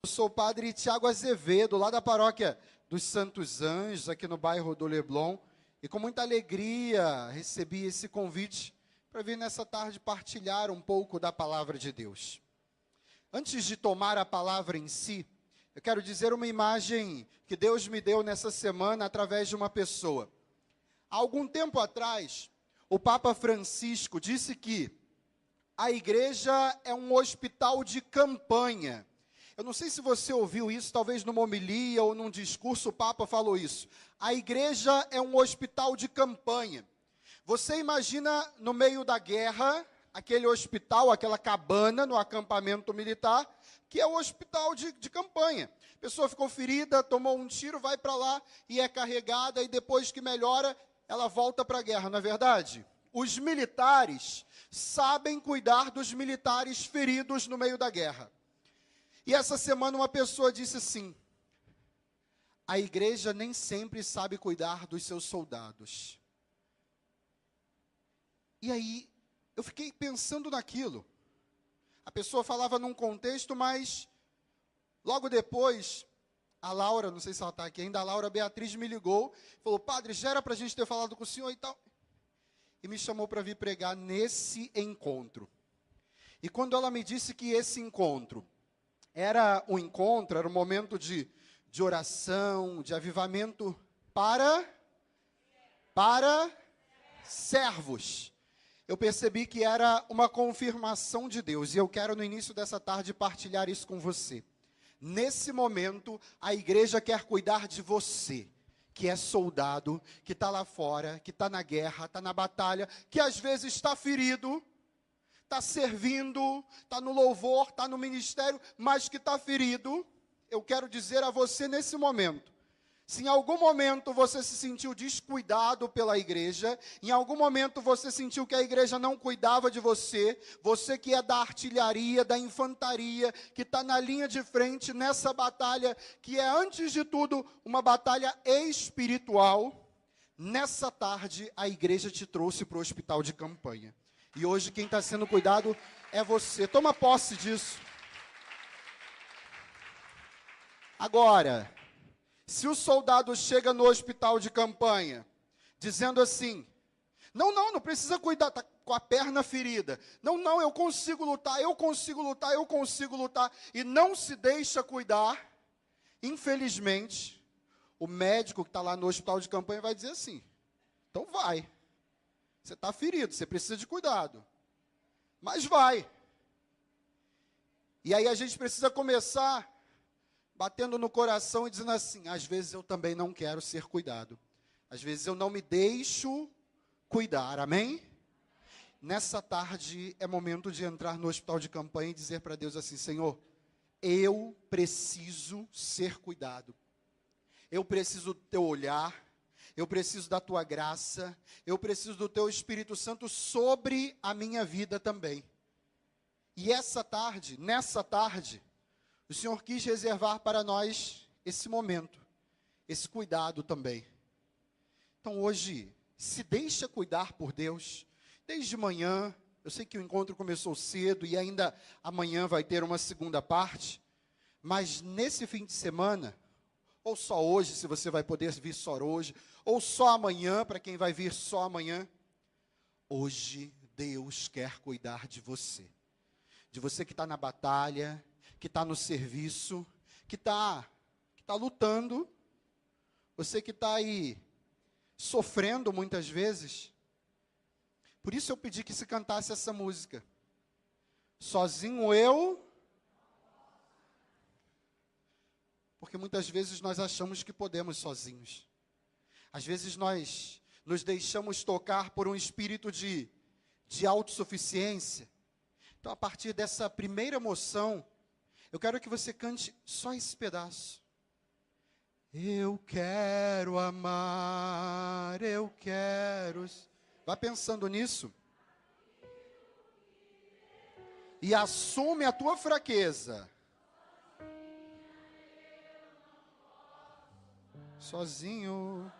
Eu sou o padre Tiago Azevedo, lá da paróquia dos Santos Anjos, aqui no bairro do Leblon. E com muita alegria recebi esse convite para vir nessa tarde partilhar um pouco da palavra de Deus. Antes de tomar a palavra em si, eu quero dizer uma imagem que Deus me deu nessa semana através de uma pessoa. Há algum tempo atrás, o Papa Francisco disse que a igreja é um hospital de campanha. Eu não sei se você ouviu isso, talvez numa homilia ou num discurso o Papa falou isso. A igreja é um hospital de campanha. Você imagina no meio da guerra, aquele hospital, aquela cabana no acampamento militar, que é o hospital de campanha. A pessoa ficou ferida, tomou um tiro, vai para lá e é carregada, e depois que melhora, ela volta para a guerra, não é verdade? Os militares sabem cuidar dos militares feridos no meio da guerra. E essa semana uma pessoa disse assim: a igreja nem sempre sabe cuidar dos seus soldados. E aí, eu fiquei pensando naquilo. A pessoa falava num contexto, mas logo depois, a Laura, não sei se ela está aqui ainda, a Laura Beatriz me ligou, falou: padre, já era para a gente ter falado com o senhor e tal. E me chamou para vir pregar nesse encontro. E quando ela me disse que esse encontro era um momento de oração, de avivamento para servos. Eu percebi que era uma confirmação de Deus, e eu quero no início dessa tarde partilhar isso com você. Nesse momento, a igreja quer cuidar de você, que é soldado, que está lá fora, que está na guerra, está na batalha, que às vezes está ferido, está servindo, está no louvor, está no ministério, mas que está ferido. Eu quero dizer a você nesse momento, se em algum momento você se sentiu descuidado pela igreja, em algum momento você sentiu que a igreja não cuidava de você, você que é da artilharia, da infantaria, que está na linha de frente nessa batalha, que é antes de tudo uma batalha espiritual, nessa tarde a igreja te trouxe para o hospital de campanha. E hoje quem está sendo cuidado é você. Toma posse disso. Agora, se o soldado chega no hospital de campanha, dizendo assim: não precisa cuidar, está com a perna ferida. Não, eu consigo lutar, e não se deixa cuidar, infelizmente, o médico que está lá no hospital de campanha vai dizer assim: então vai. Você está ferido, você precisa de cuidado. Mas vai. E aí a gente precisa começar batendo no coração e dizendo assim: às vezes eu também não quero ser cuidado. Às vezes eu não me deixo cuidar, amém? Nessa tarde é momento de entrar no hospital de campanha e dizer para Deus assim: Senhor, eu preciso ser cuidado. Eu preciso do teu olhar. Eu preciso da tua graça, eu preciso do teu Espírito Santo sobre a minha vida também. E nessa tarde, o Senhor quis reservar para nós esse momento, esse cuidado também. Então hoje, se deixa cuidar por Deus, desde manhã. Eu sei que o encontro começou cedo e ainda amanhã vai ter uma segunda parte, mas nesse fim de semana, ou só hoje, se você vai poder vir só hoje, ou só amanhã, para quem vai vir só amanhã. Hoje, Deus quer cuidar de você. De você que está na batalha, que está no serviço, que está lutando. Você que está aí sofrendo muitas vezes. Por isso eu pedi que se cantasse essa música. Sozinho eu... Porque muitas vezes nós achamos que podemos sozinhos. Às vezes nós nos deixamos tocar por um espírito de autossuficiência. Então, a partir dessa primeira emoção, eu quero que você cante só esse pedaço. Eu quero amar, eu quero... Vá pensando nisso. E assume a tua fraqueza. Sozinho.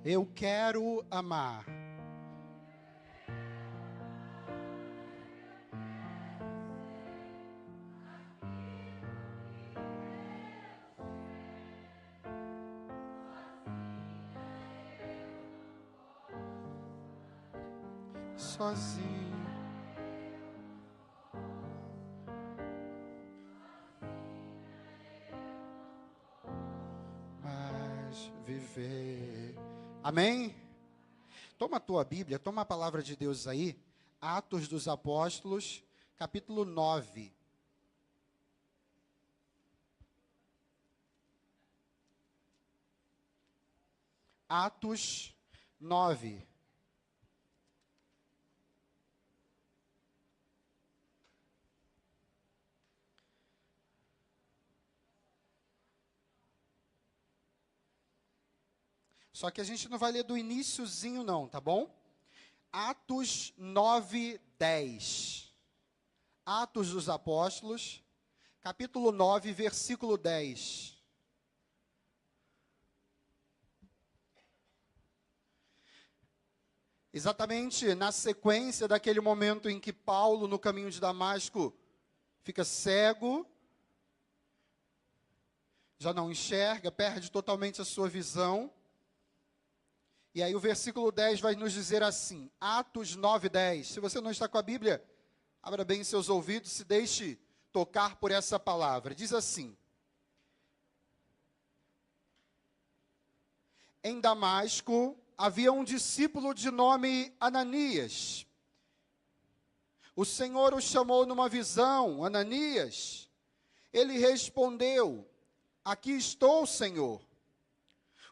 Eu quero amar. Sozinho. Mas viver. Amém? Toma a tua Bíblia, toma a palavra de Deus aí. Atos dos Apóstolos, capítulo 9. Atos 9. Só que a gente não vai ler do iniciozinho não, tá bom? Atos 9, 10. Atos dos Apóstolos, capítulo 9, versículo 10. Exatamente na sequência daquele momento em que Paulo, no caminho de Damasco, fica cego, já não enxerga, perde totalmente a sua visão. E aí o versículo 10 vai nos dizer assim, Atos 9, 10. Se você não está com a Bíblia, abra bem seus ouvidos, se deixe tocar por essa palavra. Diz assim: em Damasco havia um discípulo de nome Ananias. O Senhor o chamou numa visão, Ananias. Ele respondeu, aqui estou, Senhor.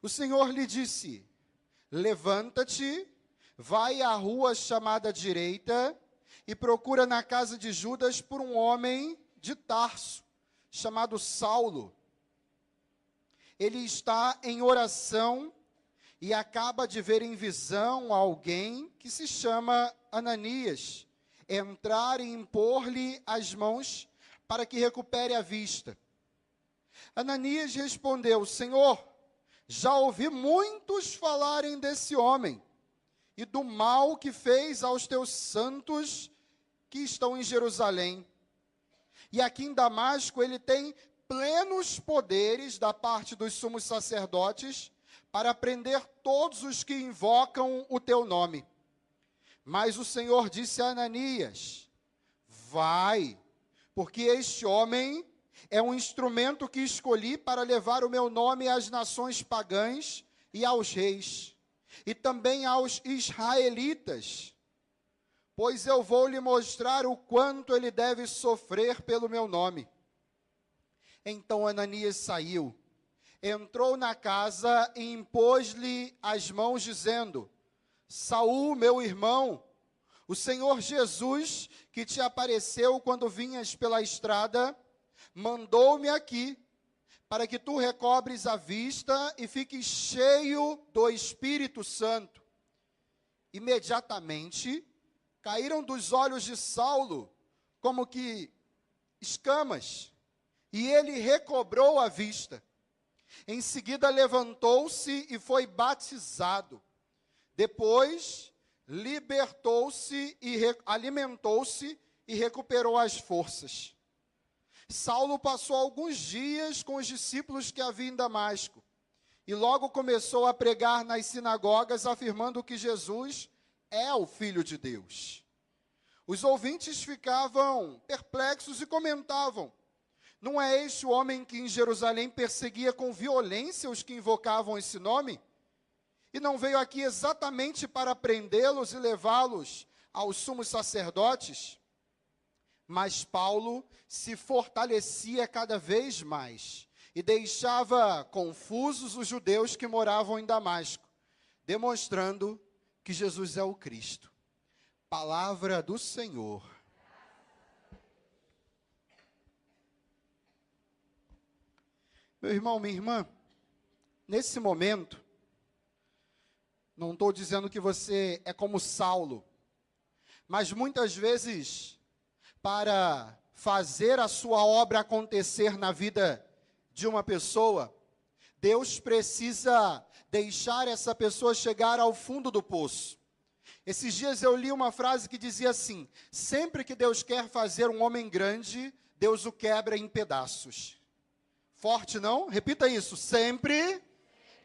O Senhor lhe disse, levanta-te, vai à rua chamada direita e procura na casa de Judas por um homem de Tarso, chamado Saulo. Ele está em oração e acaba de ver em visão alguém que se chama Ananias, entrar e impor-lhe as mãos para que recupere a vista. Ananias respondeu, Senhor, já ouvi muitos falarem desse homem e do mal que fez aos teus santos que estão em Jerusalém. E aqui em Damasco ele tem plenos poderes da parte dos sumos sacerdotes para prender todos os que invocam o teu nome. Mas o Senhor disse a Ananias, vai, porque este homem é um instrumento que escolhi para levar o meu nome às nações pagãs e aos reis, e também aos israelitas, pois eu vou lhe mostrar o quanto ele deve sofrer pelo meu nome. Então Ananias saiu, entrou na casa e impôs-lhe as mãos, dizendo, Saul, meu irmão, o Senhor Jesus, que te apareceu quando vinhas pela estrada, mandou-me aqui, para que tu recobres a vista e fiques cheio do Espírito Santo. Imediatamente, caíram dos olhos de Saulo, como que escamas, e ele recobrou a vista. Em seguida, levantou-se e foi batizado. Depois, libertou-se e alimentou-se e recuperou as forças. Saulo passou alguns dias com os discípulos que havia em Damasco, e logo começou a pregar nas sinagogas, afirmando que Jesus é o Filho de Deus. Os ouvintes ficavam perplexos e comentavam, não é este o homem que em Jerusalém perseguia com violência os que invocavam esse nome? E não veio aqui exatamente para prendê-los e levá-los aos sumos sacerdotes? Mas Paulo se fortalecia cada vez mais e deixava confusos os judeus que moravam em Damasco, demonstrando que Jesus é o Cristo. Palavra do Senhor. Meu irmão, minha irmã, nesse momento, não estou dizendo que você é como Saulo, mas muitas vezes, para fazer a sua obra acontecer na vida de uma pessoa, Deus precisa deixar essa pessoa chegar ao fundo do poço. Esses dias eu li uma frase que dizia assim: sempre que Deus quer fazer um homem grande, Deus o quebra em pedaços. Forte, não? Repita isso. Sempre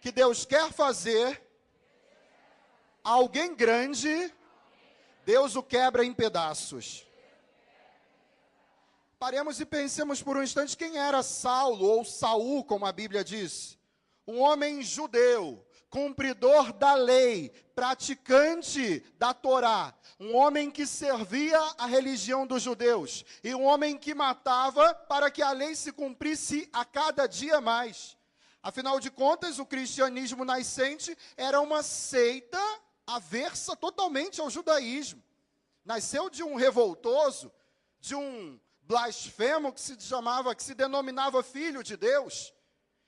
que Deus quer fazer alguém grande, Deus o quebra em pedaços. Paremos e pensemos por um instante quem era Saulo, ou Saul, como a Bíblia diz. Um homem judeu, cumpridor da lei, praticante da Torá. Um homem que servia a religião dos judeus. E um homem que matava para que a lei se cumprisse a cada dia mais. Afinal de contas, o cristianismo nascente era uma seita aversa totalmente ao judaísmo. Nasceu de um revoltoso, de um blasfemo que se denominava filho de Deus.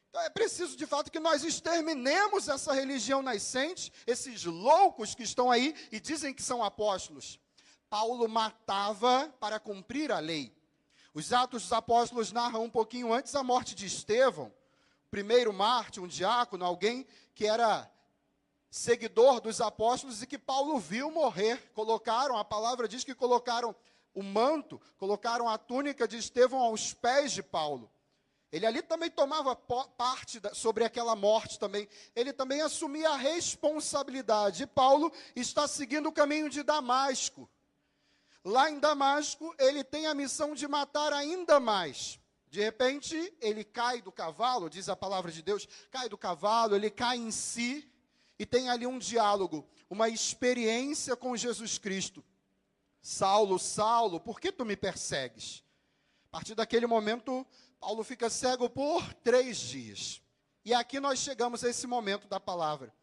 Então é preciso de fato que nós exterminemos essa religião nascente, esses loucos que estão aí e dizem que são apóstolos. Paulo matava para cumprir a lei. Os Atos dos Apóstolos narram um pouquinho antes a morte de Estevão, o primeiro mártir, um diácono, alguém que era seguidor dos apóstolos e que Paulo viu morrer. A palavra diz que colocaram o manto, colocaram a túnica de Estevão aos pés de Paulo. Ele ali também tomava parte sobre aquela morte também. Ele também assumia a responsabilidade. E Paulo está seguindo o caminho de Damasco. Lá em Damasco, ele tem a missão de matar ainda mais. De repente, ele cai do cavalo, diz a palavra de Deus, cai do cavalo, ele cai em si, e tem ali um diálogo, uma experiência com Jesus Cristo. Saulo, Saulo, por que tu me persegues? A partir daquele momento, Paulo fica cego por 3 dias. E aqui nós chegamos a esse momento da palavra.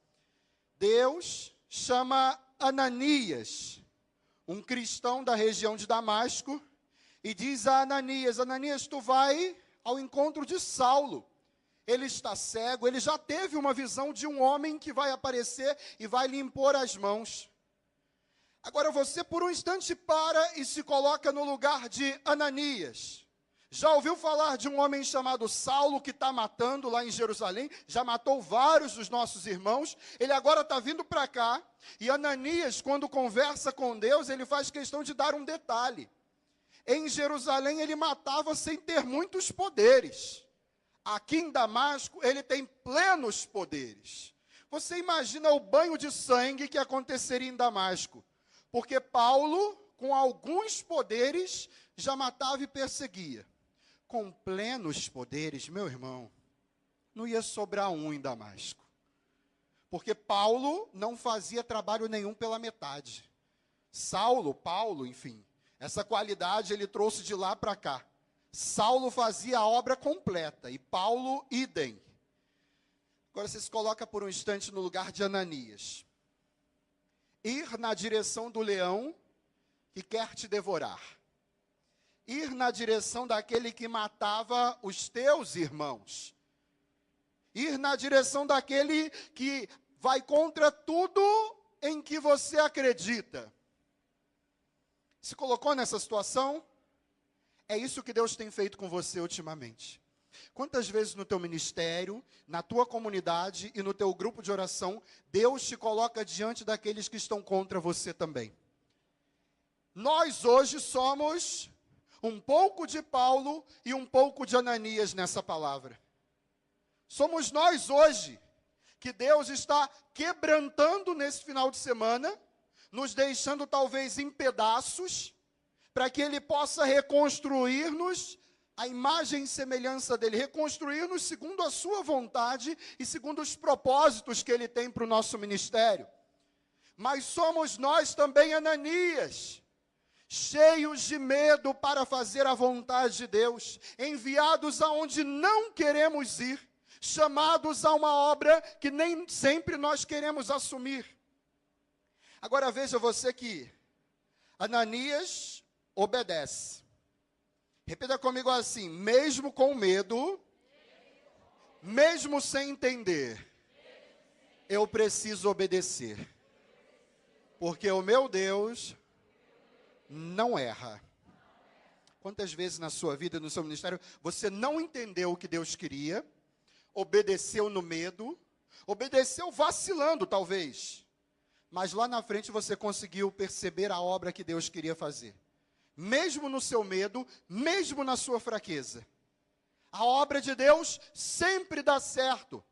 Deus chama Ananias, um cristão da região de Damasco, e diz a Ananias: Ananias, tu vai ao encontro de Saulo. Ele está cego, ele já teve uma visão de um homem que vai aparecer e vai lhe impor as mãos. Agora você por um instante para e se coloca no lugar de Ananias. Já ouviu falar de um homem chamado Saulo que está matando lá em Jerusalém? Já matou vários dos nossos irmãos. Ele agora está vindo para cá. E Ananias, quando conversa com Deus, ele faz questão de dar um detalhe. Em Jerusalém ele matava sem ter muitos poderes. Aqui em Damasco ele tem plenos poderes. Você imagina o banho de sangue que aconteceria em Damasco. Porque Paulo, com alguns poderes, já matava e perseguia. Com plenos poderes, meu irmão, não ia sobrar um em Damasco. Porque Paulo não fazia trabalho nenhum pela metade. Paulo, enfim, essa qualidade ele trouxe de lá para cá. Saulo fazia a obra completa e Paulo, idem. Agora você se coloca por um instante no lugar de Ananias. Ir na direção do leão que quer te devorar. Ir na direção daquele que matava os teus irmãos. Ir na direção daquele que vai contra tudo em que você acredita. Se colocou nessa situação? É isso que Deus tem feito com você ultimamente. Quantas vezes no teu ministério, na tua comunidade e no teu grupo de oração, Deus te coloca diante daqueles que estão contra você também? Nós hoje somos um pouco de Paulo e um pouco de Ananias nessa palavra. Somos nós hoje que Deus está quebrantando nesse final de semana, nos deixando talvez em pedaços, para que Ele possa reconstruir-nos a imagem e semelhança dEle, reconstruir-nos segundo a sua vontade e segundo os propósitos que Ele tem para o nosso ministério. Mas somos nós também, Ananias, cheios de medo para fazer a vontade de Deus, enviados aonde não queremos ir, chamados a uma obra que nem sempre nós queremos assumir. Agora veja você que Ananias obedece. Repita comigo assim: mesmo com medo, mesmo sem entender, eu preciso obedecer. Porque o meu Deus não erra. Quantas vezes na sua vida, no seu ministério, você não entendeu o que Deus queria, obedeceu no medo, obedeceu vacilando talvez, mas lá na frente você conseguiu perceber a obra que Deus queria fazer. Mesmo no seu medo, mesmo na sua fraqueza. A obra de Deus sempre dá certo.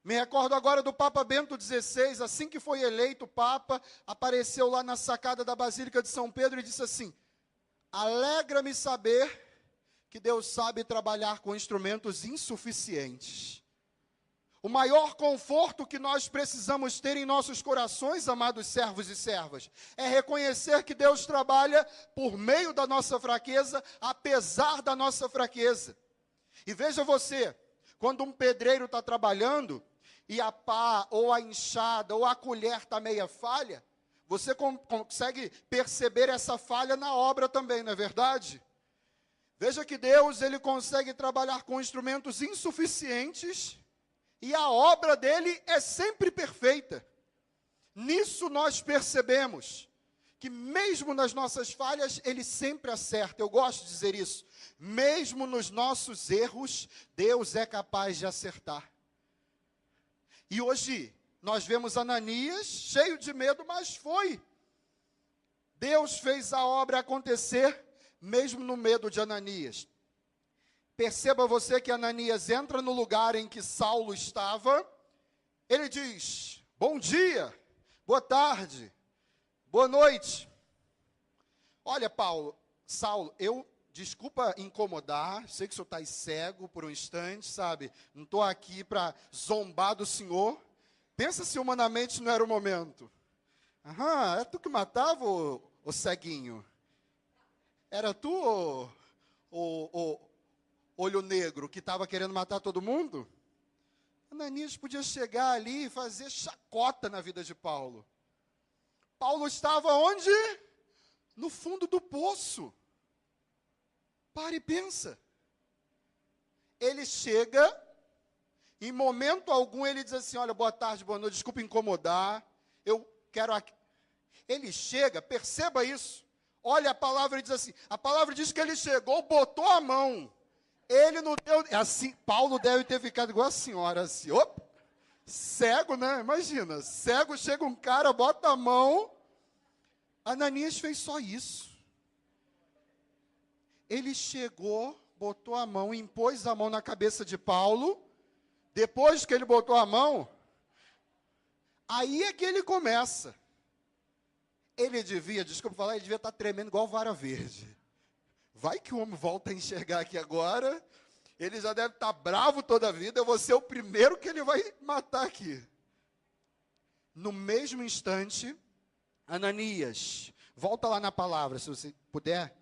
Me recordo agora do Papa Bento XVI, assim que foi eleito Papa, apareceu lá na sacada da Basílica de São Pedro e disse assim: alegra-me saber que Deus sabe trabalhar com instrumentos insuficientes. O maior conforto que nós precisamos ter em nossos corações, amados servos e servas, é reconhecer que Deus trabalha por meio da nossa fraqueza, apesar da nossa fraqueza. E veja você, quando um pedreiro está trabalhando, e a pá, ou a enxada, ou a colher está meia falha, você consegue perceber essa falha na obra também, não é verdade? Veja que Deus, ele consegue trabalhar com instrumentos insuficientes, e a obra dele é sempre perfeita. Nisso nós percebemos que mesmo nas nossas falhas, ele sempre acerta. Eu gosto de dizer isso. Mesmo nos nossos erros, Deus é capaz de acertar. E hoje, nós vemos Ananias cheio de medo, mas foi. Deus fez a obra acontecer, mesmo no medo de Ananias. Perceba você que Ananias entra no lugar em que Saulo estava. Ele diz: bom dia, boa tarde, boa noite. Olha, Saulo, desculpa incomodar, sei que o senhor está cego por um instante, sabe? Não estou aqui para zombar do senhor. Pensa se humanamente não era o momento. É tu que matava o ceguinho? Era tu o olho negro que estava querendo matar todo mundo? Ananias podia chegar ali e fazer chacota na vida de Paulo. Paulo estava onde? No fundo do poço. Para e pensa. Ele chega, em momento algum ele diz assim: olha, boa tarde, boa noite, desculpa incomodar, eu quero aqui. Ele chega, perceba isso. Olha a palavra e diz assim, a palavra diz que ele chegou, botou a mão. Ele não deu, assim, Paulo deve ter ficado igual a senhora, assim, opa, cego, né? Imagina, cego, chega um cara, bota a mão. Ananias fez só isso. Ele chegou, botou a mão, impôs a mão na cabeça de Paulo. Depois que ele botou a mão, aí é que ele começa. Ele devia, desculpa falar, ele devia estar tremendo igual vara verde. Vai que o homem volta a enxergar aqui agora, ele já deve estar bravo toda a vida, eu vou ser o primeiro que ele vai matar aqui. No mesmo instante, Ananias, volta lá na palavra, se você puder,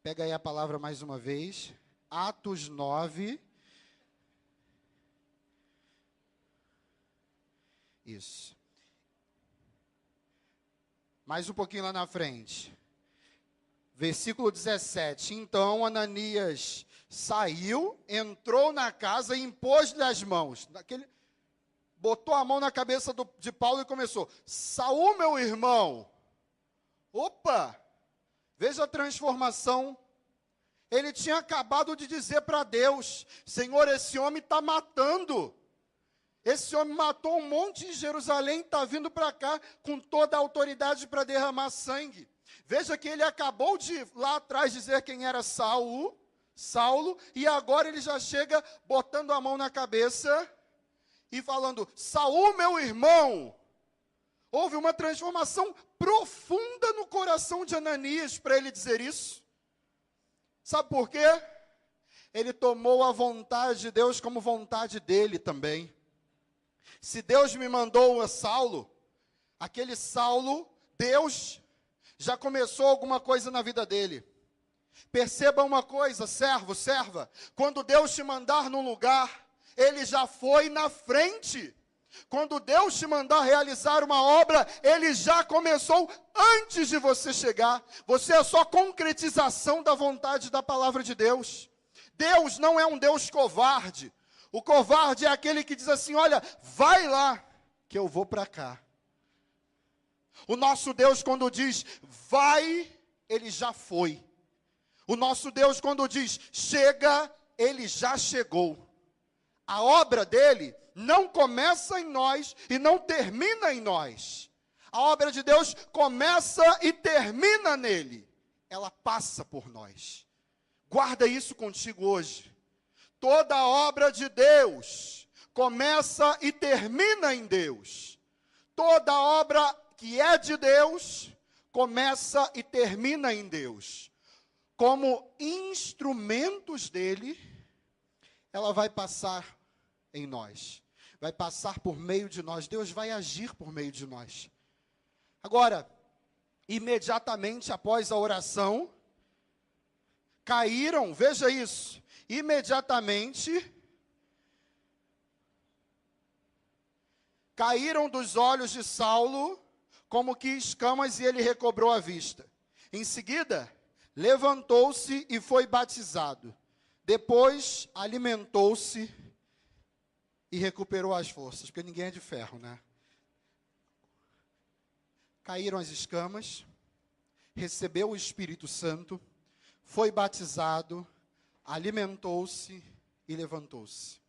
pega aí a palavra mais uma vez, Atos 9. Isso. Mais um pouquinho lá na frente. Versículo 17. Então Ananias saiu, entrou na casa e impôs-lhe as mãos. Botou a mão na cabeça de Paulo e começou: Saul, meu irmão. Opa! Veja a transformação. Ele tinha acabado de dizer para Deus: Senhor, esse homem está matando. Esse homem matou um monte em Jerusalém, está vindo para cá com toda a autoridade para derramar sangue. Veja que ele acabou de lá atrás dizer quem era Saulo, e agora ele já chega botando a mão na cabeça e falando: Saul, meu irmão. Houve uma transformação profunda no coração de Ananias para ele dizer isso. Sabe por quê? Ele tomou a vontade de Deus como vontade dele também. Se Deus me mandou a Saulo, aquele Saulo, Deus já começou alguma coisa na vida dele. Perceba uma coisa, servo, serva, quando Deus te mandar num lugar, Ele já foi na frente. Quando Deus te mandar realizar uma obra, Ele já começou antes de você chegar. Você é só concretização da vontade da palavra de Deus. Deus não é um Deus covarde. O covarde é aquele que diz assim: olha, vai lá, que eu vou para cá. O nosso Deus, quando diz vai, Ele já foi. O nosso Deus, quando diz chega, Ele já chegou. A obra dele não começa em nós e não termina em nós. A obra de Deus começa e termina nele. Ela passa por nós. Guarda isso contigo hoje. Toda a obra de Deus começa e termina em Deus. Toda a obra que é de Deus começa e termina em Deus. Como instrumentos dele, ela vai passar em nós. Vai passar por meio de nós. Deus vai agir por meio de nós. Agora, imediatamente após a oração, caíram, veja isso, imediatamente caíram dos olhos de Saulo como que escamas e ele recobrou a vista. Em seguida, levantou-se e foi batizado. Depois, alimentou-se e recuperou as forças, porque ninguém é de ferro, né? Caíram as escamas, recebeu o Espírito Santo, foi batizado, alimentou-se e levantou-se.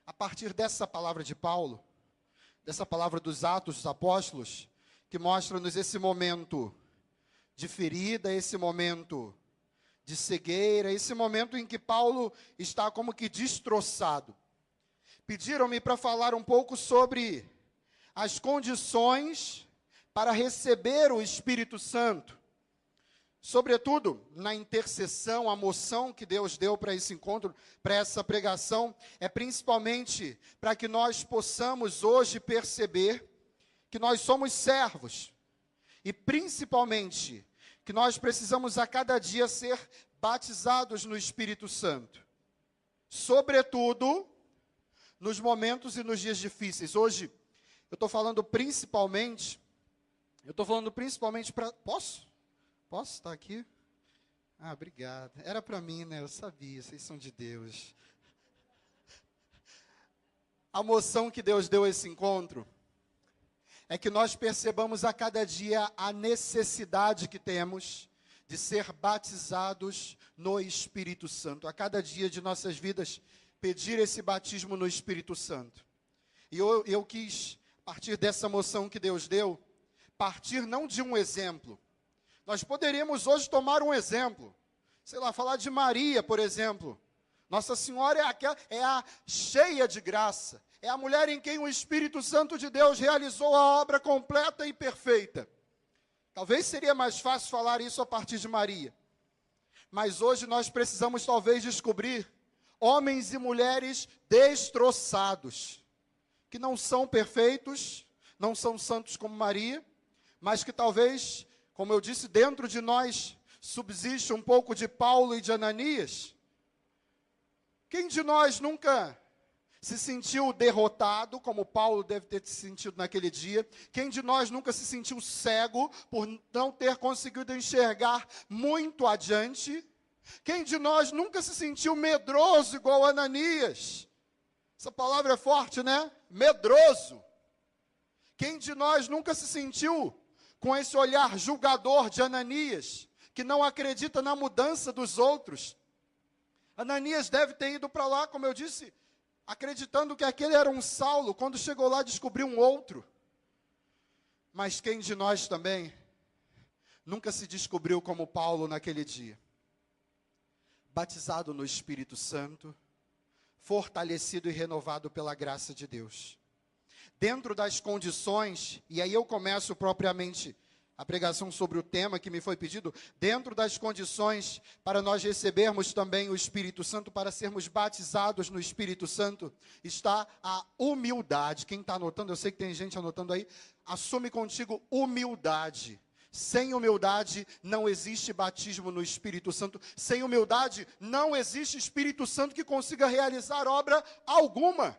A partir dessa palavra de Paulo, dessa palavra dos Atos dos Apóstolos, que mostra-nos esse momento de ferida, esse momento de cegueira, esse momento em que Paulo está como que destroçado. Pediram-me para falar um pouco sobre as condições para receber o Espírito Santo. Sobretudo, na intercessão, a moção que Deus deu para esse encontro, para essa pregação, é principalmente para que nós possamos hoje perceber que nós somos servos. E principalmente, que nós precisamos a cada dia ser batizados no Espírito Santo. Sobretudo, nos momentos e nos dias difíceis. Hoje, eu estou falando principalmente para... Posso? Posso estar aqui? Ah, obrigado. Era para mim, né? Eu sabia, vocês são de Deus. A moção que Deus deu a esse encontro é que nós percebamos a cada dia a necessidade que temos de ser batizados no Espírito Santo. A cada dia de nossas vidas, pedir esse batismo no Espírito Santo. E eu quis, a partir dessa moção que Deus deu, partir não de um exemplo. Nós poderíamos hoje tomar um exemplo. Sei lá, falar de Maria, por exemplo. Nossa Senhora é a cheia de graça. É a mulher em quem o Espírito Santo de Deus realizou a obra completa e perfeita. Talvez seria mais fácil falar isso a partir de Maria. Mas hoje nós precisamos talvez descobrir homens e mulheres destroçados, que não são perfeitos, não são santos como Maria, mas que talvez, como eu disse, dentro de nós subsiste um pouco de Paulo e de Ananias. Quem de nós nunca se sentiu derrotado, como Paulo deve ter se sentido naquele dia? Quem de nós nunca se sentiu cego por não ter conseguido enxergar muito adiante? Quem de nós nunca se sentiu medroso igual Ananias? Essa palavra é forte, né? Medroso. Quem de nós nunca se sentiu com esse olhar julgador de Ananias, que não acredita na mudança dos outros? Ananias deve ter ido para lá, como eu disse, acreditando que aquele era um Saulo, quando chegou lá descobriu um outro. Mas quem de nós também nunca se descobriu como Paulo naquele dia? Batizado no Espírito Santo, fortalecido e renovado pela graça de Deus. Dentro das condições, e aí eu começo propriamente a pregação sobre o tema que me foi pedido, dentro das condições para nós recebermos também o Espírito Santo, para sermos batizados no Espírito Santo, está a humildade. Quem está anotando, eu sei que tem gente anotando aí, assume contigo humildade. Sem humildade não existe batismo no Espírito Santo. Sem humildade não existe Espírito Santo que consiga realizar obra alguma.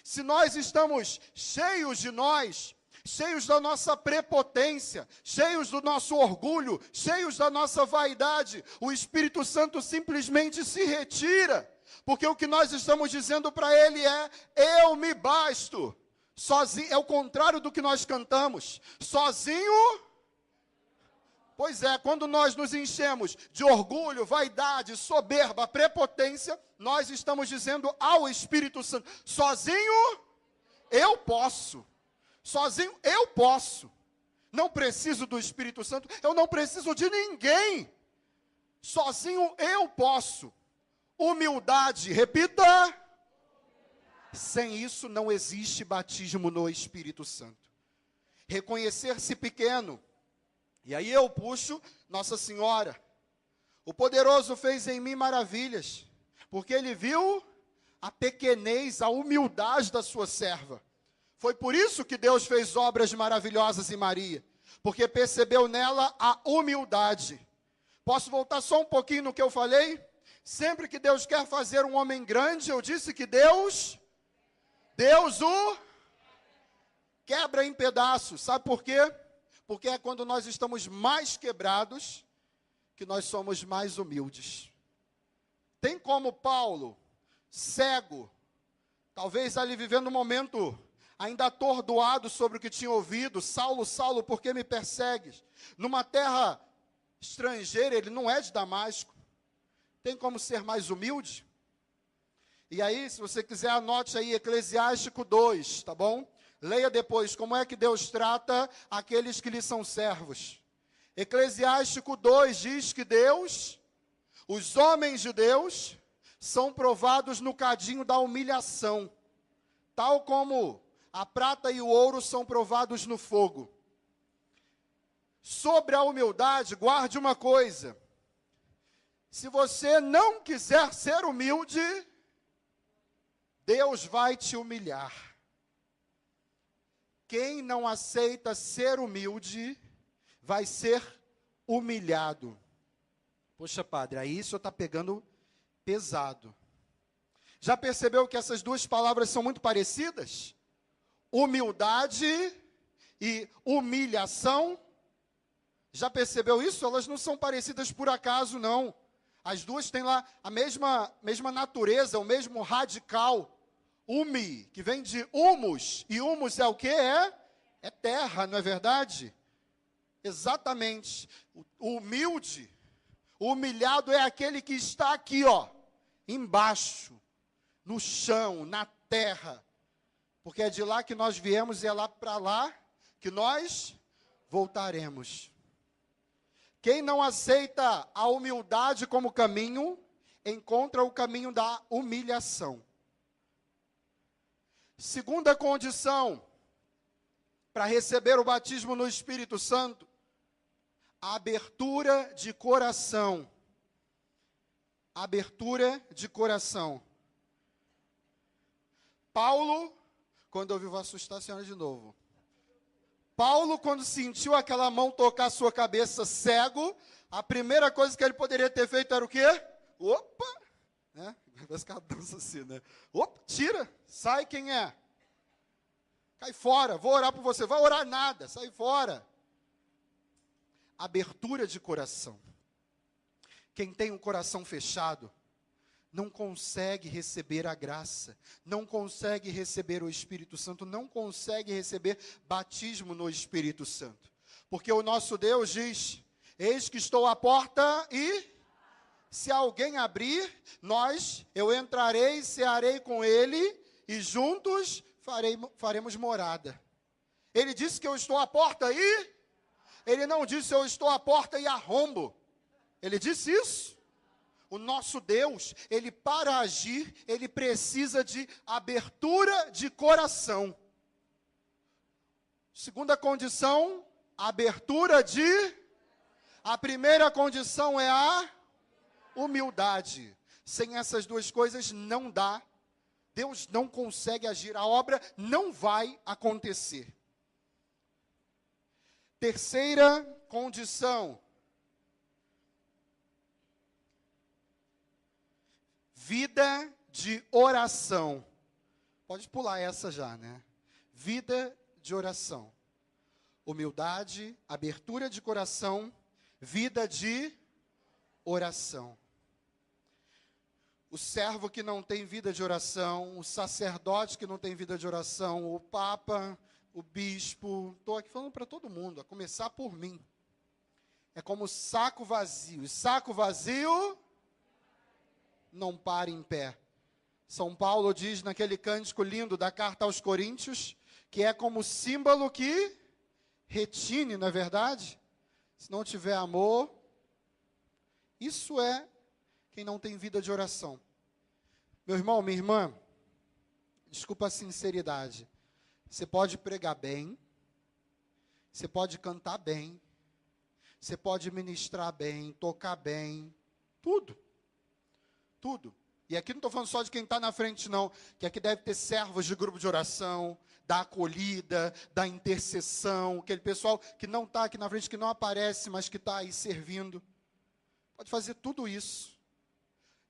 Se nós estamos cheios de nós, cheios da nossa prepotência, cheios do nosso orgulho, cheios da nossa vaidade, o Espírito Santo simplesmente se retira, porque o que nós estamos dizendo para ele é: eu me basto. Sozinho, é o contrário do que nós cantamos. Sozinho Pois é, quando nós nos enchemos de orgulho, vaidade, soberba, prepotência, nós estamos dizendo ao Espírito Santo: sozinho eu posso. Sozinho eu posso. Não preciso do Espírito Santo, eu não preciso de ninguém. Sozinho eu posso. Humildade, repita. Sem isso não existe batismo no Espírito Santo. Reconhecer-se pequeno. E aí eu puxo Nossa Senhora. O poderoso fez em mim maravilhas, porque ele viu a pequenez, a humildade da sua serva. Foi por isso que Deus fez obras maravilhosas em Maria, porque percebeu nela a humildade. Posso voltar só um pouquinho no que eu falei? Sempre que Deus quer fazer um homem grande, eu disse que Deus o quebra em pedaços. Sabe por quê? Porque é quando nós estamos mais quebrados que nós somos mais humildes. Tem como Paulo, cego, talvez ali vivendo um momento ainda atordoado sobre o que tinha ouvido: Saulo, Saulo, por que me persegues? Numa terra estrangeira, ele não é de Damasco. Tem como ser mais humilde? E aí, se você quiser, anote aí Eclesiástico 2, tá bom? Leia depois como é que Deus trata aqueles que lhe são servos. Eclesiástico 2 diz que Deus, os homens de Deus, são provados no cadinho da humilhação, tal como a prata e o ouro são provados no fogo. Sobre a humildade, guarde uma coisa: se você não quiser ser humilde, Deus vai te humilhar. Quem não aceita ser humilde, vai ser humilhado. Poxa, padre, aí isso está pegando pesado. Já percebeu que essas duas palavras são muito parecidas? Humildade e humilhação. Já percebeu isso? Elas não são parecidas por acaso, não. As duas têm lá a mesma natureza, o mesmo radical. Humi, que vem de humus. E humus é o que? É terra, não é verdade? Exatamente. O humilde, o humilhado é aquele que está aqui, ó, embaixo, no chão, na terra. Porque é de lá que nós viemos e é lá para lá que nós voltaremos. Quem não aceita a humildade como caminho, encontra o caminho da humilhação. Segunda condição para receber o batismo no Espírito Santo: a abertura de coração. Abertura de coração. Paulo, quando eu vi, vou assustar a senhora de novo. Paulo, quando sentiu aquela mão tocar a sua cabeça, cego, a primeira coisa que ele poderia ter feito era o quê? Opa! Né? Parece que ela dança assim, né? Opa, tira, sai quem é. Cai fora, vou orar por você. Vai orar nada, sai fora. Abertura de coração. Quem tem um coração fechado, não consegue receber a graça, não consegue receber o Espírito Santo, não consegue receber batismo no Espírito Santo. Porque o nosso Deus diz: eis que estou à porta e se alguém abrir, eu entrarei e cearei com ele e juntos faremos morada. Ele disse que eu estou à porta e ele não disse eu estou à porta e arrombo. Ele disse isso. O nosso Deus, ele para agir, ele precisa de abertura de coração. Segunda condição, abertura de... A primeira condição é a humildade. Sem essas duas coisas não dá. Deus não consegue agir, a obra não vai acontecer. Terceira condição, vida de oração. Pode pular essa já, né? Vida de oração. Humildade, abertura de coração, vida de oração. O servo que não tem vida de oração, o sacerdote que não tem vida de oração, o papa, o bispo, estou aqui falando para todo mundo, a começar por mim. é como saco vazio. E saco vazio não para em pé. São Paulo diz naquele cântico lindo da carta aos Coríntios, que é como símbolo que retine, não é verdade? Se não tiver amor, isso é quem não tem vida de oração. Meu irmão, minha irmã, desculpa a sinceridade, você pode pregar bem, você pode cantar bem, você pode ministrar bem, tocar bem, tudo. Tudo. E aqui não estou falando só de quem está na frente, não. Que aqui deve ter servos de grupo de oração, da acolhida, da intercessão, aquele pessoal que não está aqui na frente, que não aparece, mas que está aí servindo. Pode fazer tudo isso.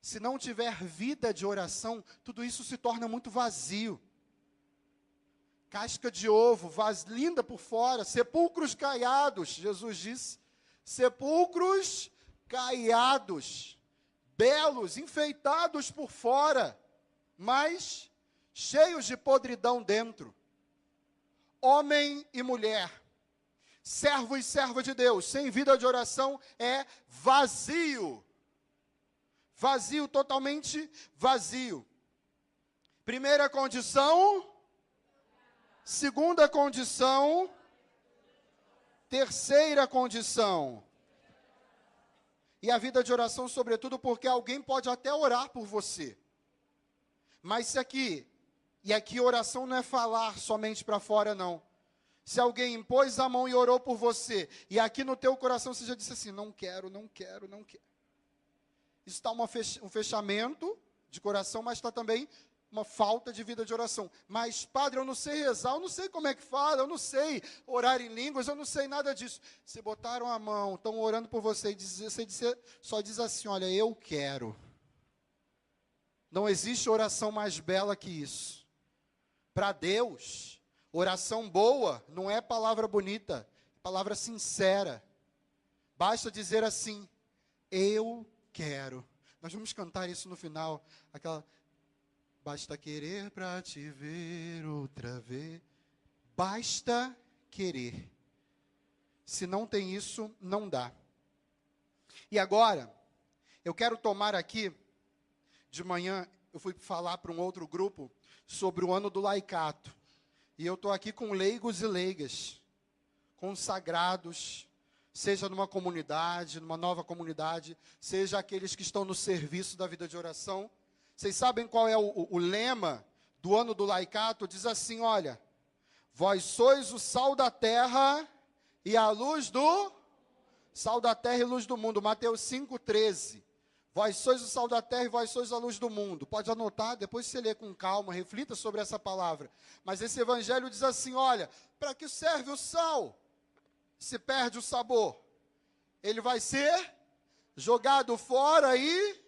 Se não tiver vida de oração, tudo isso se torna muito vazio. Casca de ovo, linda por fora, sepulcros caiados, Jesus disse. Sepulcros caiados. Belos, enfeitados por fora, mas cheios de podridão dentro. Homem e mulher, servo e serva de Deus, sem vida de oração é vazio. Vazio, totalmente vazio. Primeira condição, segunda condição, terceira condição. E a vida de oração, sobretudo, porque alguém pode até orar por você. Mas se aqui, e aqui oração não é falar somente para fora, não. Se alguém impôs a mão e orou por você, e aqui no teu coração você já disse assim, não quero, não quero, não quero. Isso está um fechamento de coração, mas está também uma falta de vida de oração. Mas, padre, eu não sei rezar, eu não sei como é que fala, eu não sei orar em línguas, eu não sei nada disso. Se botaram a mão, estão orando por você, e você só diz assim, olha, eu quero. Não existe oração mais bela que isso. Para Deus, oração boa não é palavra bonita, é palavra sincera. Basta dizer assim, eu quero. Nós vamos cantar isso no final, aquela... Basta querer para te ver outra vez. Basta querer. Se não tem isso, não dá. E agora, eu quero tomar aqui, de manhã, eu fui falar para um outro grupo sobre o ano do laicato. E eu estou aqui com leigos e leigas, consagrados, seja numa comunidade, numa nova comunidade, seja aqueles que estão no serviço da vida de oração. Vocês sabem qual é o lema do ano do laicato? Diz assim, olha, vós sois o sal da terra e a luz do... Sal da terra e luz do mundo, Mateus 5,13. Vós sois o sal da terra e vós sois a luz do mundo. Pode anotar, depois você lê com calma, reflita sobre essa palavra. Mas esse evangelho diz assim, olha, para que serve o sal? Se perde o sabor. Ele vai ser jogado fora e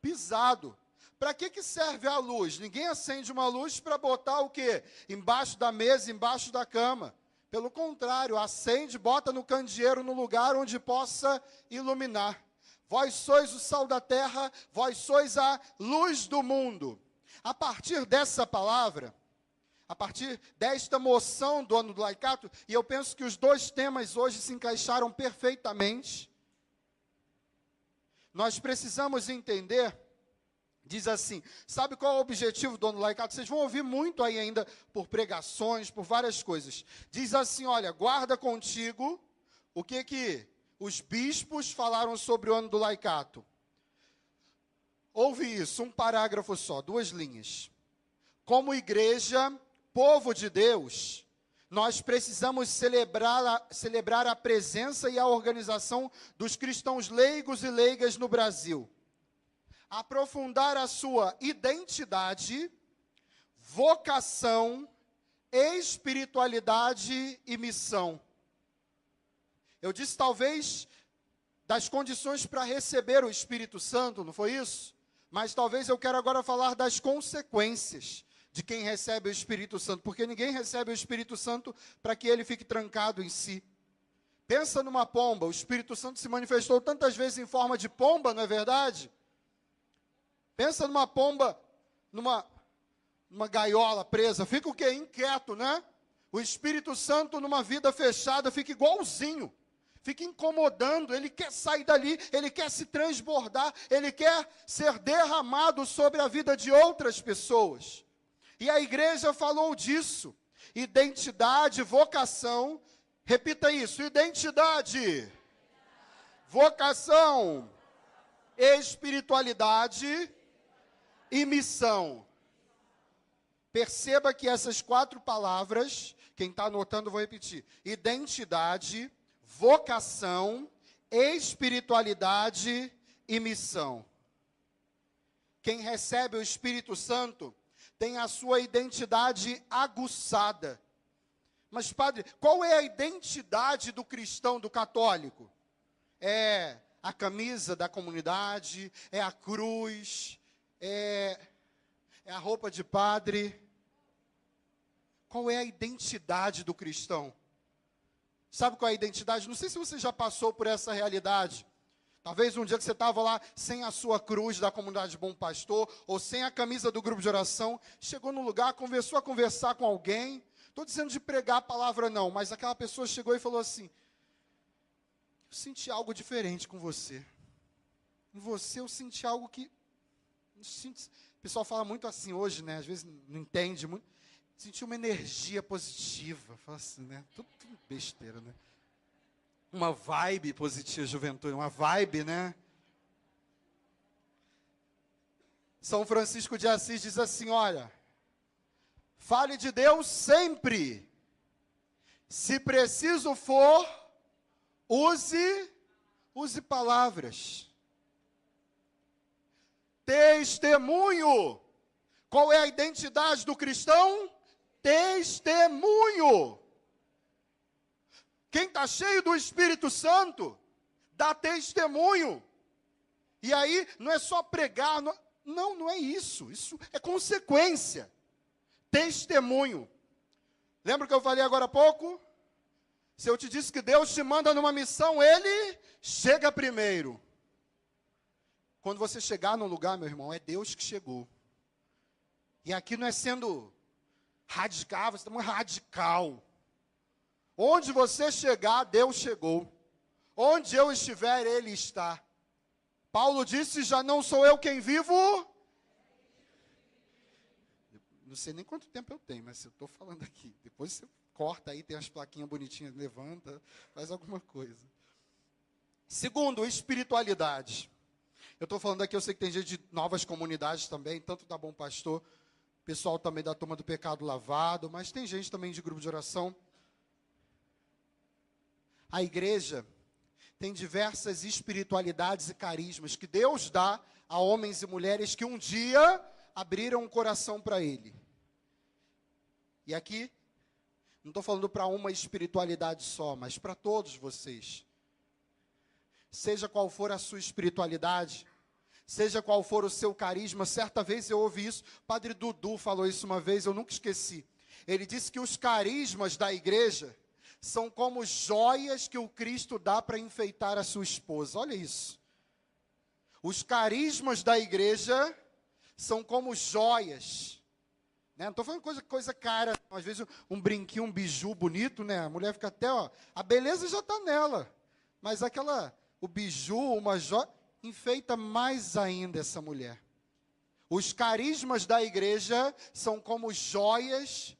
pisado. Para que serve a luz? Ninguém acende uma luz para botar o quê? Embaixo da mesa, embaixo da cama. Pelo contrário, acende, bota no candeeiro, no lugar onde possa iluminar. Vós sois o sal da terra, vós sois a luz do mundo. A partir dessa palavra, a partir desta moção do ano do laicato, e eu penso que os dois temas hoje se encaixaram perfeitamente, nós precisamos entender. Diz assim, sabe qual é o objetivo do ano laicato? Vocês vão ouvir muito aí ainda por pregações, por várias coisas. Diz assim, olha, guarda contigo o que os bispos falaram sobre o ano do laicato. Ouve isso, um parágrafo só, 2 linhas. Como igreja, povo de Deus, nós precisamos celebrar a presença e a organização dos cristãos leigos e leigas no Brasil. Aprofundar a sua identidade, vocação, espiritualidade e missão. Eu disse talvez das condições para receber o Espírito Santo, não foi isso? Mas talvez eu quero agora falar das consequências de quem recebe o Espírito Santo, porque ninguém recebe o Espírito Santo para que ele fique trancado em si. Pensa numa pomba, o Espírito Santo se manifestou tantas vezes em forma de pomba, não é verdade? Pensa numa pomba, numa gaiola presa, fica o quê? Inquieto, né? O Espírito Santo numa vida fechada fica igualzinho. fica incomodando, ele quer sair dali, ele quer se transbordar, ele quer ser derramado sobre a vida de outras pessoas. E a igreja falou disso. Identidade, vocação. Repita isso: identidade, vocação, espiritualidade e missão. Perceba que essas 4 palavras, quem está anotando, eu vou repetir: identidade, vocação, espiritualidade e missão. Quem recebe o Espírito Santo tem a sua identidade aguçada. Mas, padre, qual é a identidade do cristão, do católico? É a camisa da comunidade, é a cruz, é a roupa de padre. Qual é a identidade do cristão? Sabe qual é a identidade? Não sei se você já passou por essa realidade. Talvez um dia que você estava lá sem a sua cruz da comunidade Bom Pastor, ou sem a camisa do grupo de oração, chegou no lugar, começou a conversar com alguém. Estou dizendo de pregar a palavra não, mas aquela pessoa chegou e falou assim: eu senti algo diferente com você. Em você eu senti algo que... O pessoal fala muito assim hoje, né? Às vezes não entende muito. Senti uma energia positiva. Fala assim, né? Tudo besteira, né? Uma vibe positiva, juventude. Uma vibe, né? São Francisco de Assis diz assim, olha... Fale de Deus sempre. Se preciso for, use palavras. Testemunho. Qual é a identidade do cristão? Testemunho. Quem está cheio do Espírito Santo, dá testemunho. E aí, não é só pregar. Não é isso. Isso é consequência. Testemunho. Lembra que eu falei agora há pouco? Se eu te disse que Deus te manda numa missão, Ele chega primeiro. Quando você chegar num lugar, meu irmão, é Deus que chegou. E aqui não é sendo radical, você está muito radical. Onde você chegar, Deus chegou. Onde eu estiver, Ele está. Paulo disse, já não sou eu quem vivo... Não sei nem quanto tempo eu tenho, mas eu estou falando aqui. Depois você corta aí, tem as plaquinhas bonitinhas, levanta, faz alguma coisa. Segundo, espiritualidade. Eu estou falando aqui, eu sei que tem gente de novas comunidades também, tanto da Bom Pastor, pessoal também da Turma do Pecado Lavado, mas tem gente também de grupo de oração. A igreja tem diversas espiritualidades e carismas que Deus dá a homens e mulheres que um dia abriram o coração para Ele. E aqui, não estou falando para uma espiritualidade só, mas para todos vocês. Seja qual for a sua espiritualidade, seja qual for o seu carisma, certa vez eu ouvi isso, o Padre Dudu falou isso uma vez, eu nunca esqueci. Ele disse que os carismas da igreja são como joias que o Cristo dá para enfeitar a sua esposa. Olha isso. Os carismas da igreja são como joias. Né? Não estou falando coisa cara. Às vezes um brinquinho, um biju bonito, né? A mulher fica até, ó, a beleza já está nela. Mas o biju, uma joia, enfeita mais ainda essa mulher. Os carismas da igreja são como joias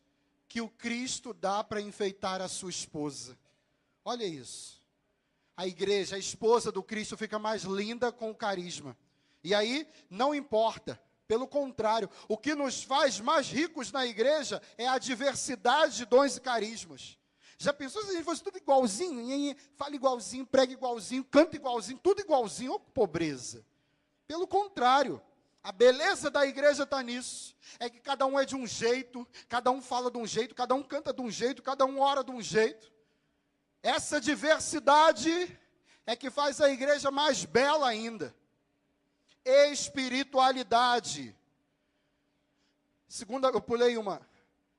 que o Cristo dá para enfeitar a sua esposa. Olha isso. A igreja, a esposa do Cristo fica mais linda com o carisma. E aí, não importa. Pelo contrário, o que nos faz mais ricos na igreja é a diversidade de dons e carismas. Já pensou se a gente fosse tudo igualzinho? Fala igualzinho, prega igualzinho, canta igualzinho, tudo igualzinho. Ô, pobreza. Pelo contrário, a beleza da igreja está nisso. É que cada um é de um jeito, cada um fala de um jeito, cada um canta de um jeito, cada um ora de um jeito. Essa diversidade é que faz a igreja mais bela ainda. Espiritualidade. Segunda, eu pulei uma.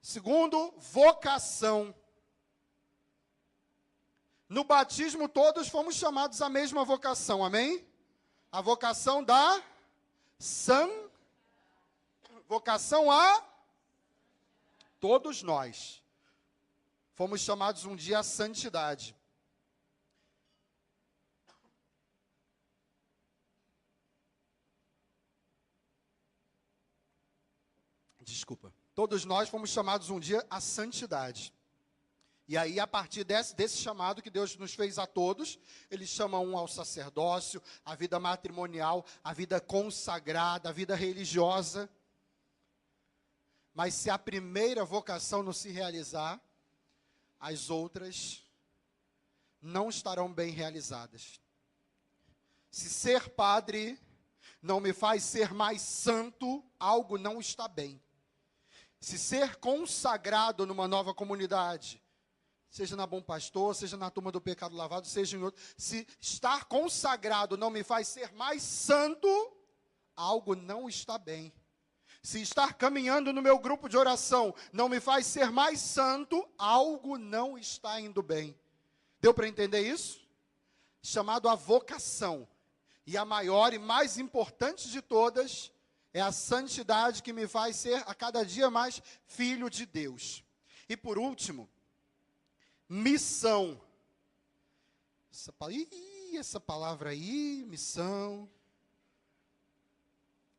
Segundo, vocação. No batismo todos fomos chamados à mesma vocação, amém? A vocação da vocação a todos nós. Fomos chamados um dia à santidade. Desculpa. Todos nós fomos chamados um dia à santidade. E aí, a partir desse chamado que Deus nos fez a todos, Ele chama um ao sacerdócio, a vida matrimonial, a vida consagrada, a vida religiosa. Mas se a primeira vocação não se realizar, as outras não estarão bem realizadas. Se ser padre não me faz ser mais santo, algo não está bem. Se ser consagrado numa nova comunidade, seja na Bom Pastor, seja na Turma do Pecado Lavado, seja em outro, se estar consagrado não me faz ser mais santo, algo não está bem. Se estar caminhando no meu grupo de oração não me faz ser mais santo, algo não está indo bem. Deu para entender isso? Chamado a vocação. E a maior e mais importante de todas é a santidade que me faz ser a cada dia mais filho de Deus. E por último, missão. Essa palavra aí, missão.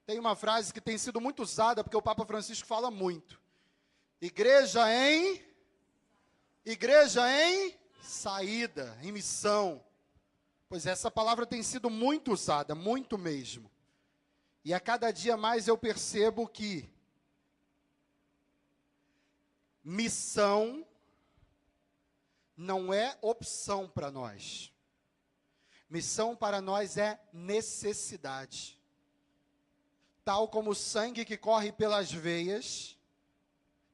Tem uma frase que tem sido muito usada, porque o Papa Francisco fala muito. Igreja em saída, em missão. Pois essa palavra tem sido muito usada, muito mesmo. E a cada dia mais eu percebo que missão não é opção para nós. Missão para nós é necessidade. Tal como o sangue que corre pelas veias,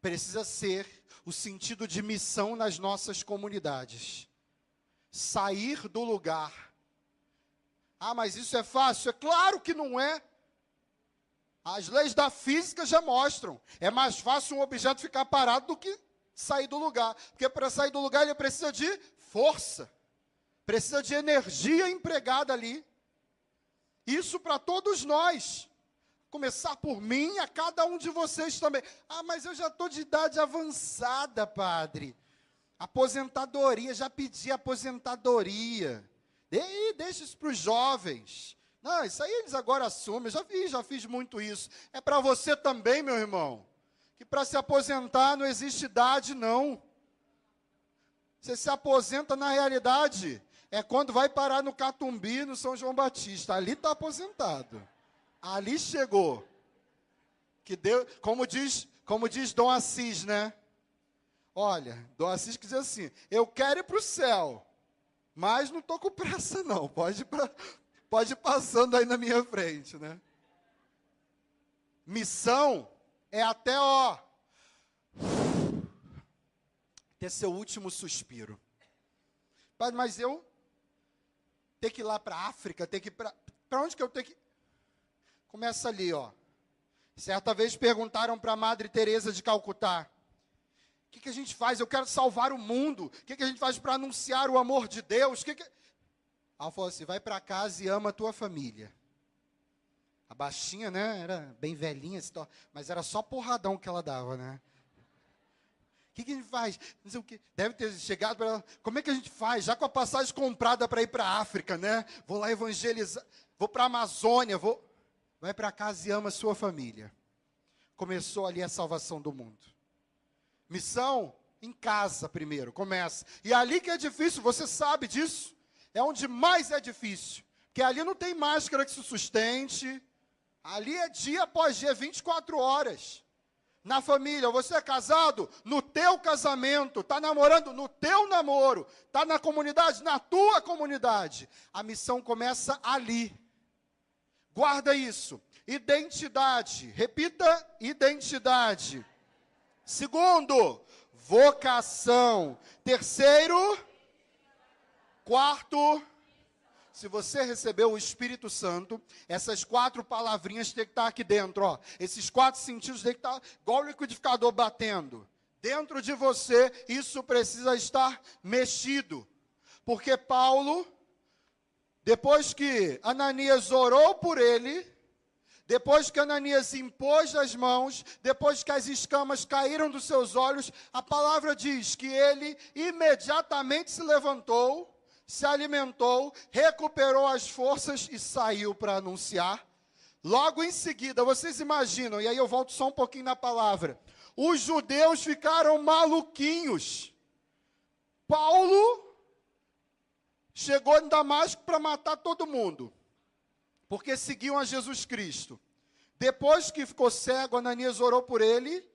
precisa ser o sentido de missão nas nossas comunidades. Sair do lugar. Ah, mas isso é fácil? É claro que não é. As leis da física já mostram. É mais fácil um objeto ficar parado do que sair do lugar. Porque para sair do lugar ele precisa de força. Precisa de energia empregada ali. Isso para todos nós. Começar por mim, a cada um de vocês também. Ah, mas eu já estou de idade avançada, padre. Aposentadoria, já pedi aposentadoria. Deixa isso para os jovens. Não, isso aí eles agora assumem. Eu já fiz muito isso. É para você também, meu irmão. Que para se aposentar não existe idade, não. Você se aposenta na realidade. É quando vai parar no Catumbi, no São João Batista. Ali está aposentado. Ali chegou. Que Deus, como diz Dom Assis, né? Olha, Dom Assis quer dizer assim, eu quero ir para o céu, mas não estou com pressa não, pode ir passando aí na minha frente, né? Missão é até, até seu último suspiro. Padre, mas eu ter que ir lá para a África, ter que ir para onde que eu tenho que... Começa ali, Certa vez perguntaram para a Madre Teresa de Calcutá, o que a gente faz? Eu quero salvar o mundo. O que a gente faz para anunciar o amor de Deus? Ela falou assim, vai para casa e ama a tua família. A baixinha, né, era bem velhinha, mas era só porradão que ela dava, né? O que a gente faz? Não sei o que. Deve ter chegado para ela, como é que a gente faz? Já com a passagem comprada para ir para a África, né? Vou lá evangelizar, vou para a Amazônia, vai para casa e ama a sua família. Começou ali a salvação do mundo. Missão em casa primeiro, começa. E ali que é difícil, você sabe disso. É onde mais é difícil. Porque ali não tem máscara que se sustente. Ali é dia após dia, 24 horas. Na família, você é casado? No teu casamento. Está namorando? No teu namoro. Está na comunidade? Na tua comunidade. A missão começa ali. Guarda isso. Identidade. Repita, identidade. Segundo, vocação. Terceiro, quarto, se você recebeu o Espírito Santo, essas 4 palavrinhas têm que estar aqui dentro, Esses 4 sentidos têm que estar igual o liquidificador batendo. Dentro de você, isso precisa estar mexido. Porque Paulo, depois que Ananias orou por ele, depois que Ananias impôs as mãos, depois que as escamas caíram dos seus olhos, a palavra diz que ele imediatamente se levantou, se alimentou, recuperou as forças e saiu para anunciar Logo em seguida, vocês imaginam, e aí eu volto só um pouquinho na palavra, os judeus ficaram maluquinhos. Paulo chegou em Damasco para matar todo mundo, porque seguiam a Jesus Cristo. Depois que ficou cego, Ananias orou por ele.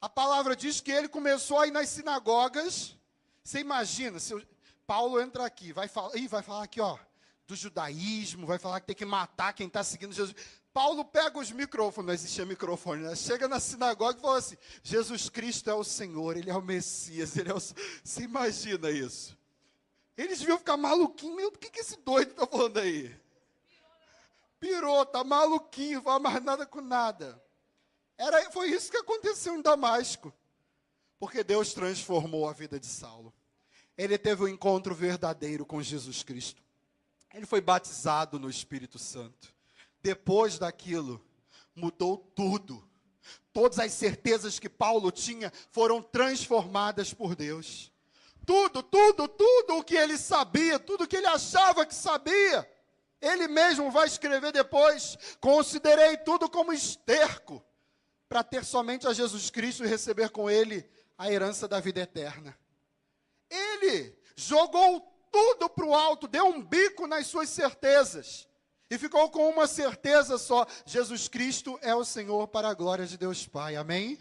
A palavra diz que ele começou a ir nas sinagogas. Você imagina, se Paulo entra aqui, vai falar aqui, ó, do judaísmo, vai falar que tem que matar quem está seguindo Jesus. Paulo pega os microfones, não existia microfone, né? Chega na sinagoga e fala assim, Jesus Cristo é o Senhor, Ele é o Messias, Ele é o... Você imagina isso? Eles deviam ficar maluquinhos, meu, o que esse doido está falando aí? Pirou, tá maluquinho, não fala mais nada com nada. Foi isso que aconteceu em Damasco, porque Deus transformou a vida de Saulo. Ele teve um encontro verdadeiro com Jesus Cristo. Ele foi batizado no Espírito Santo. Depois daquilo, mudou tudo. Todas as certezas que Paulo tinha foram transformadas por Deus. Tudo o que ele sabia, tudo o que ele achava que sabia, ele mesmo vai escrever depois, considerei tudo como esterco, para ter somente a Jesus Cristo e receber com ele a herança da vida eterna. Ele jogou tudo para o alto, deu um bico nas suas certezas, e ficou com uma certeza só, Jesus Cristo é o Senhor para a glória de Deus Pai, amém?